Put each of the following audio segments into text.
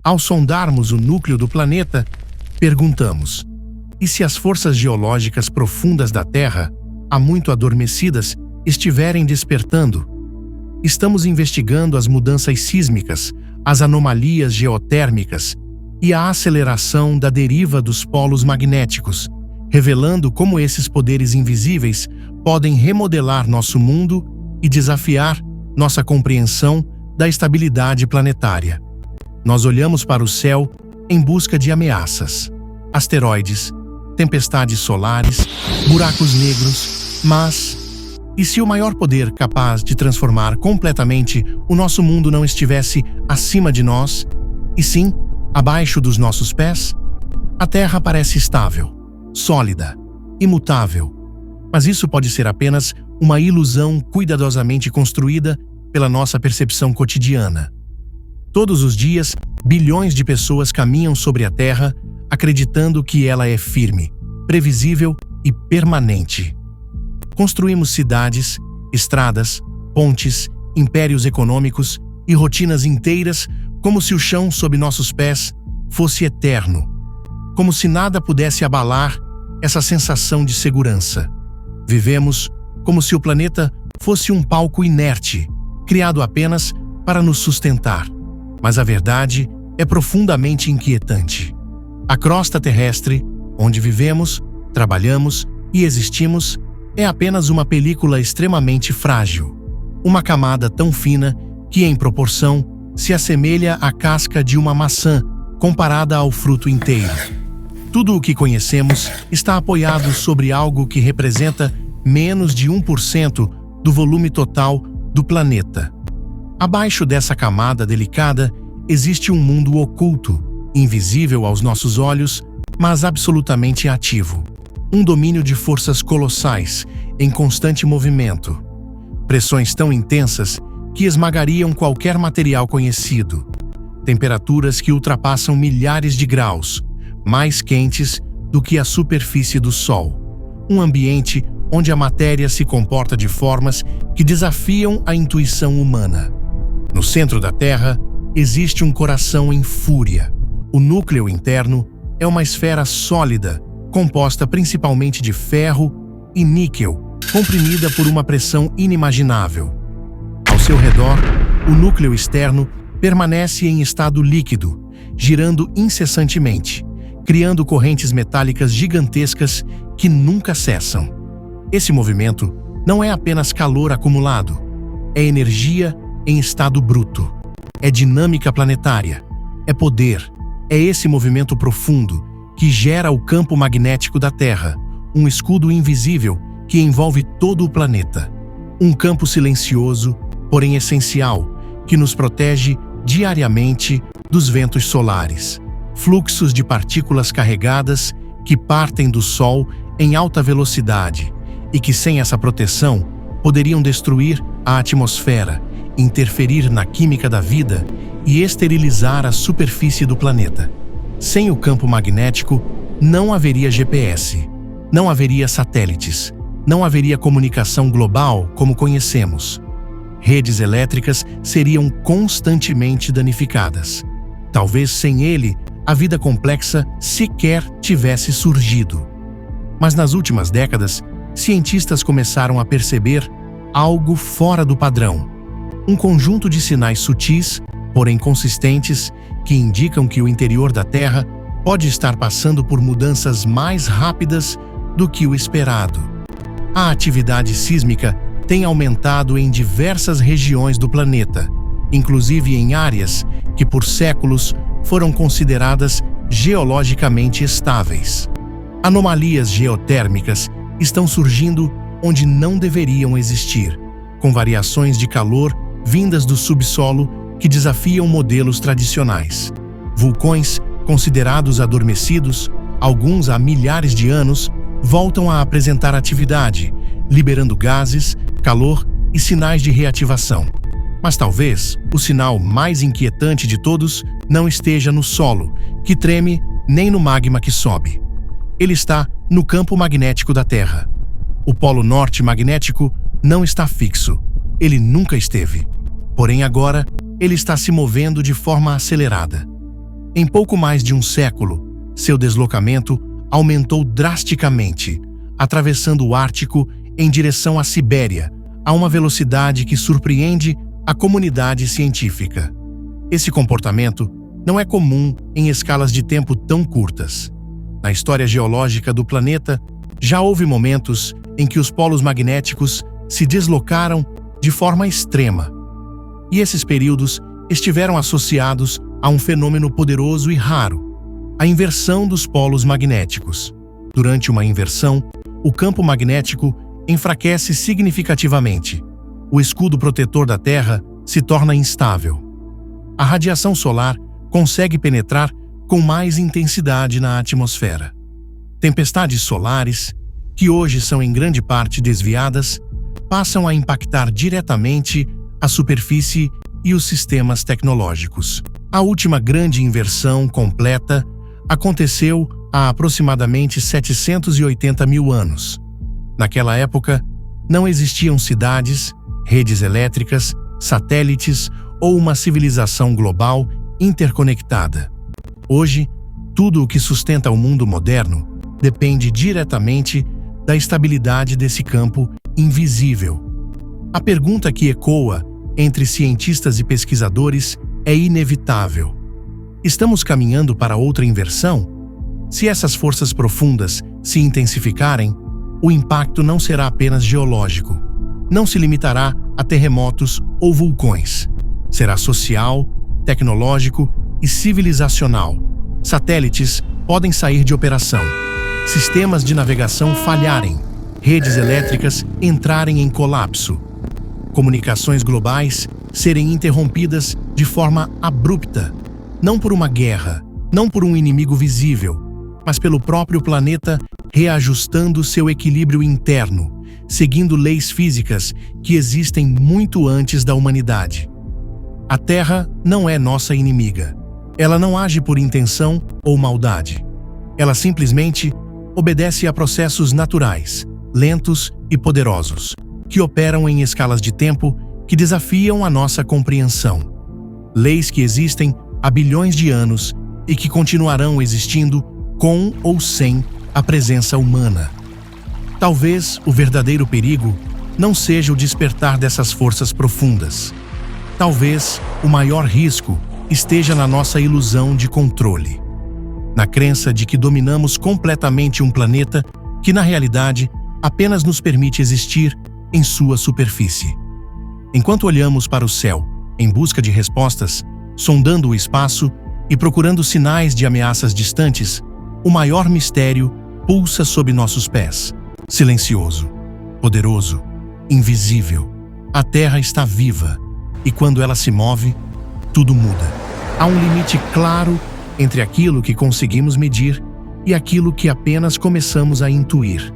Ao sondarmos o núcleo do planeta, perguntamos: e se as forças geológicas profundas da Terra, há muito adormecidas, estiverem despertando? Estamos investigando as mudanças sísmicas, as anomalias geotérmicas e a aceleração da deriva dos polos magnéticos, revelando como esses poderes invisíveis podem remodelar nosso mundo e desafiar nossa compreensão da estabilidade planetária. Nós olhamos para o céu em busca de ameaças, asteroides, tempestades solares, buracos negros, mas e se o maior poder capaz de transformar completamente o nosso mundo não estivesse acima de nós, e sim abaixo dos nossos pés? A Terra parece estável, sólida, imutável, mas isso pode ser apenas uma ilusão cuidadosamente construída pela nossa percepção cotidiana. Todos os dias, bilhões de pessoas caminham sobre a Terra acreditando que ela é firme, previsível e permanente. Construímos cidades, estradas, pontes, impérios econômicos e rotinas inteiras como se o chão sob nossos pés fosse eterno, como se nada pudesse abalar essa sensação de segurança. Vivemos como se o planeta fosse um palco inerte, criado apenas para nos sustentar. Mas a verdade é profundamente inquietante. A crosta terrestre, onde vivemos, trabalhamos e existimos, é apenas uma película extremamente frágil. Uma camada tão fina que, em proporção, se assemelha à casca de uma maçã comparada ao fruto inteiro. Tudo o que conhecemos está apoiado sobre algo que representa menos de 1% do volume total do planeta. Abaixo dessa camada delicada existe um mundo oculto, invisível aos nossos olhos, mas absolutamente ativo. Um domínio de forças colossais, em constante movimento. Pressões tão intensas que esmagariam qualquer material conhecido. Temperaturas que ultrapassam milhares de graus, mais quentes do que a superfície do Sol. Um ambiente onde a matéria se comporta de formas que desafiam a intuição humana. No centro da Terra, existe um coração em fúria. O núcleo interno é uma esfera sólida, composta principalmente de ferro e níquel, comprimida por uma pressão inimaginável. Ao seu redor, o núcleo externo permanece em estado líquido, girando incessantemente, criando correntes metálicas gigantescas que nunca cessam. Esse movimento não é apenas calor acumulado, é energia em estado bruto, é dinâmica planetária, é poder, é esse movimento profundo que gera o campo magnético da Terra, um escudo invisível que envolve todo o planeta. Um campo silencioso, porém essencial, que nos protege diariamente dos ventos solares. Fluxos de partículas carregadas que partem do Sol em alta velocidade e que, sem essa proteção, poderiam destruir a atmosfera, interferir na química da vida e esterilizar a superfície do planeta. Sem o campo magnético, não haveria GPS, não haveria satélites, não haveria comunicação global como conhecemos. Redes elétricas seriam constantemente danificadas. Talvez sem ele, a vida complexa sequer tivesse surgido. Mas nas últimas décadas, cientistas começaram a perceber algo fora do padrão. Um conjunto de sinais sutis, porém consistentes, que indicam que o interior da Terra pode estar passando por mudanças mais rápidas do que o esperado. A atividade sísmica tem aumentado em diversas regiões do planeta, inclusive em áreas que por séculos foram consideradas geologicamente estáveis. Anomalias geotérmicas estão surgindo onde não deveriam existir, com variações de calor vindas do subsolo que desafiam modelos tradicionais. Vulcões, considerados adormecidos, alguns há milhares de anos, voltam a apresentar atividade, liberando gases, calor e sinais de reativação. Mas talvez o sinal mais inquietante de todos não esteja no solo, que treme, nem no magma que sobe. Ele está no campo magnético da Terra. O polo norte magnético não está fixo. Ele nunca esteve. Porém, agora, ele está se movendo de forma acelerada. Em pouco mais de um século, seu deslocamento aumentou drasticamente, atravessando o Ártico em direção à Sibéria, a uma velocidade que surpreende a comunidade científica. Esse comportamento não é comum em escalas de tempo tão curtas. Na história geológica do planeta, já houve momentos em que os polos magnéticos se deslocaram de forma extrema. E esses períodos estiveram associados a um fenômeno poderoso e raro, a inversão dos polos magnéticos. Durante uma inversão, o campo magnético enfraquece significativamente. O escudo protetor da Terra se torna instável. A radiação solar consegue penetrar com mais intensidade na atmosfera. Tempestades solares, que hoje são em grande parte desviadas, passam a impactar diretamente a superfície e os sistemas tecnológicos. A última grande inversão completa aconteceu há aproximadamente 780 mil anos. Naquela época, não existiam cidades, redes elétricas, satélites ou uma civilização global interconectada. Hoje, tudo o que sustenta o mundo moderno depende diretamente da estabilidade desse campo invisível. A pergunta que ecoa entre cientistas e pesquisadores é inevitável. Estamos caminhando para outra inversão? Se essas forças profundas se intensificarem, o impacto não será apenas geológico. Não se limitará a terremotos ou vulcões. Será social, tecnológico e civilizacional. Satélites podem sair de operação, sistemas de navegação falharem, redes elétricas entrarem em colapso, comunicações globais serem interrompidas de forma abrupta, não por uma guerra, não por um inimigo visível, mas pelo próprio planeta reajustando seu equilíbrio interno, seguindo leis físicas que existem muito antes da humanidade. A Terra não é nossa inimiga. Ela não age por intenção ou maldade. Ela simplesmente obedece a processos naturais, lentos e poderosos, que operam em escalas de tempo que desafiam a nossa compreensão. Leis que existem há bilhões de anos e que continuarão existindo com ou sem a presença humana. Talvez o verdadeiro perigo não seja o despertar dessas forças profundas. Talvez o maior risco esteja na nossa ilusão de controle, na crença de que dominamos completamente um planeta que, na realidade, apenas nos permite existir em sua superfície. Enquanto olhamos para o céu em busca de respostas, sondando o espaço e procurando sinais de ameaças distantes, o maior mistério pulsa sob nossos pés. Silencioso, poderoso, invisível. A Terra está viva e quando ela se move, tudo muda. Há um limite claro entre aquilo que conseguimos medir e aquilo que apenas começamos a intuir.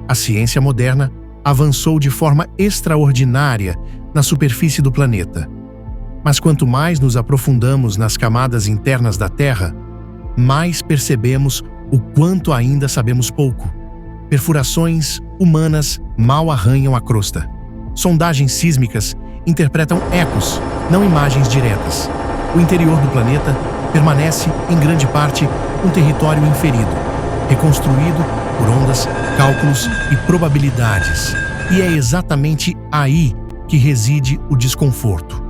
A ciência moderna avançou de forma extraordinária na superfície do planeta. Mas quanto mais nos aprofundamos nas camadas internas da Terra, mais percebemos o quanto ainda sabemos pouco. Perfurações humanas mal arranham a crosta. Sondagens sísmicas interpretam ecos, não imagens diretas. O interior do planeta permanece, em grande parte, um território inferido, reconstruído por ondas, cálculos e probabilidades. E é exatamente aí que reside o desconforto.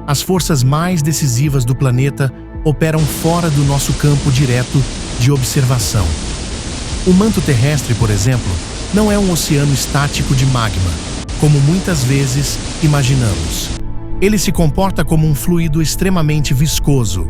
As forças mais decisivas do planeta operam fora do nosso campo direto de observação. O manto terrestre, por exemplo, não é um oceano estático de magma, como muitas vezes imaginamos. Ele se comporta como um fluido extremamente viscoso,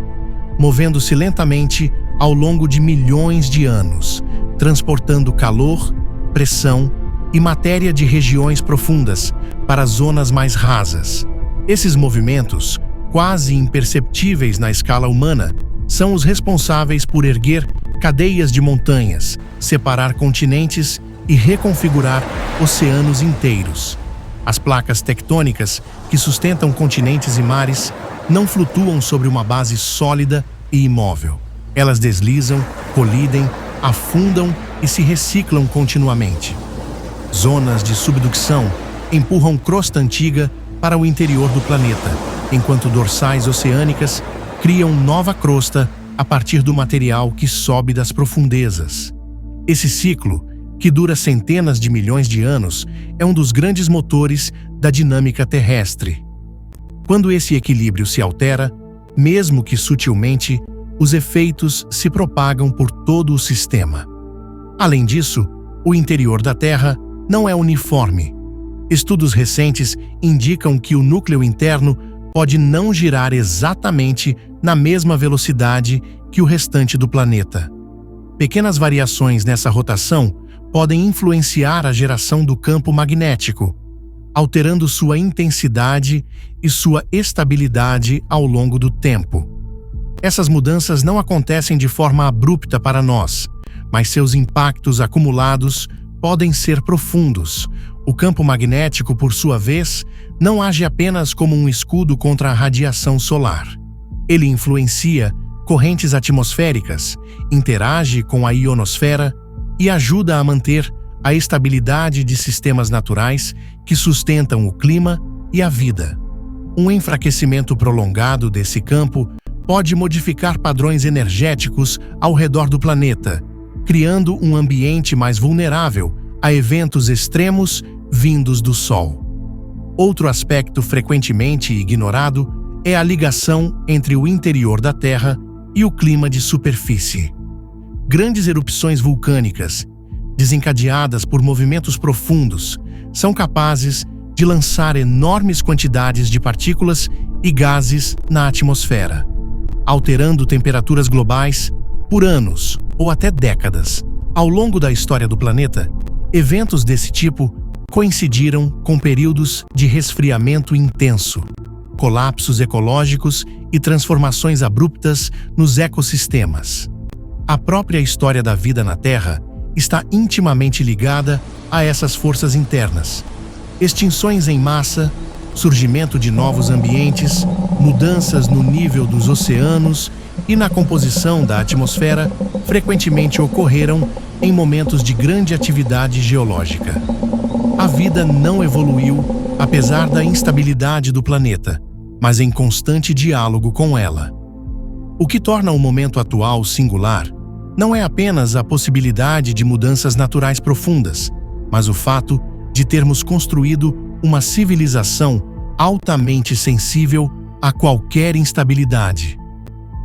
movendo-se lentamente ao longo de milhões de anos, transportando calor, pressão e matéria de regiões profundas para zonas mais rasas. Esses movimentos, quase imperceptíveis na escala humana, são os responsáveis por erguer cadeias de montanhas, separar continentes e reconfigurar oceanos inteiros. As placas tectônicas que sustentam continentes e mares não flutuam sobre uma base sólida e imóvel. Elas deslizam, colidem, afundam e se reciclam continuamente. Zonas de subducção empurram crosta antiga para o interior do planeta, enquanto dorsais oceânicas criam nova crosta a partir do material que sobe das profundezas. Esse ciclo, que dura centenas de milhões de anos, é um dos grandes motores da dinâmica terrestre. Quando esse equilíbrio se altera, mesmo que sutilmente, os efeitos se propagam por todo o sistema. Além disso, o interior da Terra não é uniforme. Estudos recentes indicam que o núcleo interno pode não girar exatamente na mesma velocidade que o restante do planeta. Pequenas variações nessa rotação podem influenciar a geração do campo magnético, alterando sua intensidade e sua estabilidade ao longo do tempo. Essas mudanças não acontecem de forma abrupta para nós, mas seus impactos acumulados podem ser profundos. O campo magnético, por sua vez, não age apenas como um escudo contra a radiação solar. Ele influencia correntes atmosféricas, interage com a ionosfera e ajuda a manter a estabilidade de sistemas naturais que sustentam o clima e a vida. Um enfraquecimento prolongado desse campo pode modificar padrões energéticos ao redor do planeta, criando um ambiente mais vulnerável a eventos extremos vindos do Sol. Outro aspecto frequentemente ignorado é a ligação entre o interior da Terra e o clima de superfície. Grandes erupções vulcânicas, desencadeadas por movimentos profundos, são capazes de lançar enormes quantidades de partículas e gases na atmosfera, alterando temperaturas globais por anos ou até décadas. Ao longo da história do planeta, eventos desse tipo coincidiram com períodos de resfriamento intenso, colapsos ecológicos e transformações abruptas nos ecossistemas. A própria história da vida na Terra está intimamente ligada a essas forças internas. Extinções em massa, surgimento de novos ambientes, mudanças no nível dos oceanos e na composição da atmosfera frequentemente ocorreram em momentos de grande atividade geológica. A vida não evoluiu apesar da instabilidade do planeta, mas em constante diálogo com ela. O que torna o momento atual singular não é apenas a possibilidade de mudanças naturais profundas, mas o fato de termos construído uma civilização altamente sensível a qualquer instabilidade.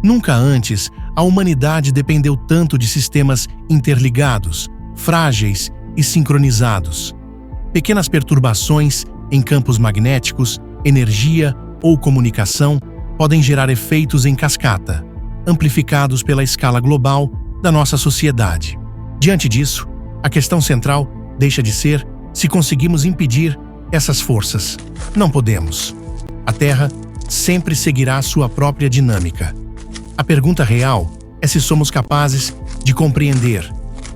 Nunca antes a humanidade dependeu tanto de sistemas interligados, frágeis e sincronizados. Pequenas perturbações em campos magnéticos, energia ou comunicação podem gerar efeitos em cascata, amplificados pela escala global da nossa sociedade. Diante disso, a questão central deixa de ser se conseguimos impedir essas forças. Não podemos. A Terra sempre seguirá sua própria dinâmica. A pergunta real é se somos capazes de compreender,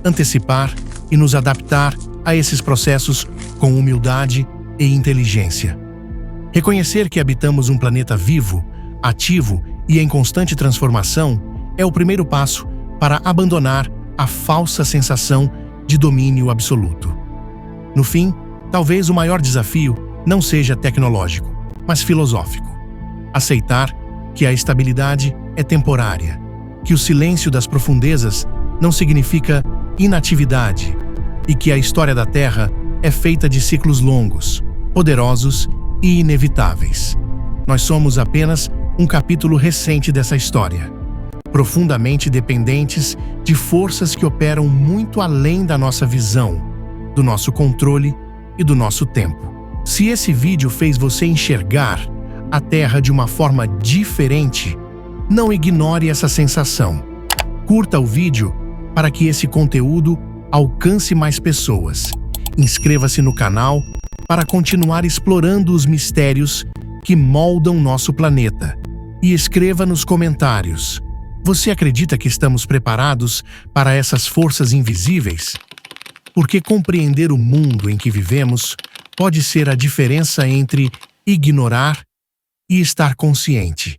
antecipar e nos adaptar a esses processos com humildade e inteligência. Reconhecer que habitamos um planeta vivo, ativo e em constante transformação é o primeiro passo para abandonar a falsa sensação de domínio absoluto. No fim, talvez o maior desafio não seja tecnológico, mas filosófico. Aceitar que a estabilidade é temporária, que o silêncio das profundezas não significa inatividade e que a história da Terra é feita de ciclos longos, poderosos e inevitáveis. Nós somos apenas um capítulo recente dessa história, profundamente dependentes de forças que operam muito além da nossa visão, do nosso controle e do nosso tempo. Se esse vídeo fez você enxergar a Terra de uma forma diferente, não ignore essa sensação. Curta o vídeo para que esse conteúdo alcance mais pessoas. Inscreva-se no canal para continuar explorando os mistérios que moldam nosso planeta. E escreva nos comentários: você acredita que estamos preparados para essas forças invisíveis? Porque compreender o mundo em que vivemos pode ser a diferença entre ignorar e estar consciente.